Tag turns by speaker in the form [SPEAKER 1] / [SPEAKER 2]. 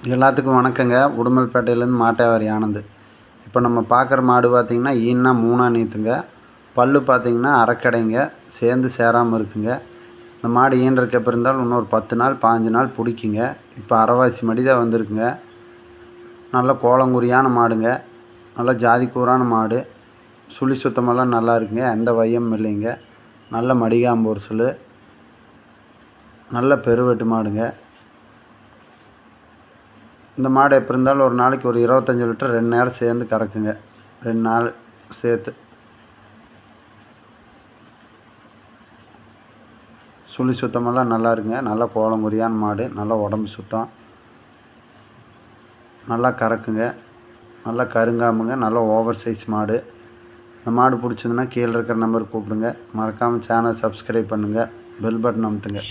[SPEAKER 1] எல்லாத்துக்கும் வணக்கங்க. உடுமல்பேட்டையிலேருந்து மாட்டாவாரி ஆனந்து. இப்போ நம்ம பார்க்குற மாடு பார்த்திங்கன்னா ஈன்னா 3 நீத்துங்க. பல்லு பார்த்திங்கன்னா அரைக்கடைங்க, சேர்ந்து சேராமல் இருக்குங்க. இந்த மாடு ஈன்றதுக்கு எப்போ இருந்தாலும் இன்னொரு 10 நாள் 15 நாள் பிடிக்குங்க. இப்போ அரைவாசி மடி தான் வந்திருக்குங்க. நல்ல கோலங்குறியான மாடுங்க, நல்ல ஜாதி கூறான மாடு. சுழி சுத்தமெல்லாம் நல்லா இருக்குங்க, எந்த வையமும் இல்லைங்க. நல்ல மடிகாம்பு ஒரு சொல்லு, நல்ல பெருவெட்டு மாடுங்க. இந்த மாடு எப்படி இருந்தாலும் ஒரு நாளைக்கு ஒரு 25 லிட்டர் 2 நேரம் சேர்ந்து கறக்குங்க, 2 நாள் சேர்த்து. சுழி சுத்தமெல்லாம் நல்லா இருக்குங்க, நல்லா கோலங்குறியான மாடு, நல்லா உடம்பு சுத்தம், நல்லா கறக்குங்க, நல்லா கருங்காம்புங்க, நல்லா ஓவர் சைஸ் மாடு. இந்த மாடு பிடிச்சதுன்னா கீழே இருக்கிற நம்பருக்கு கூப்பிடுங்க. மறக்காமல் சேனல் சப்ஸ்கிரைப் பண்ணுங்கள், பெல் பட்டன் அமுத்துங்க.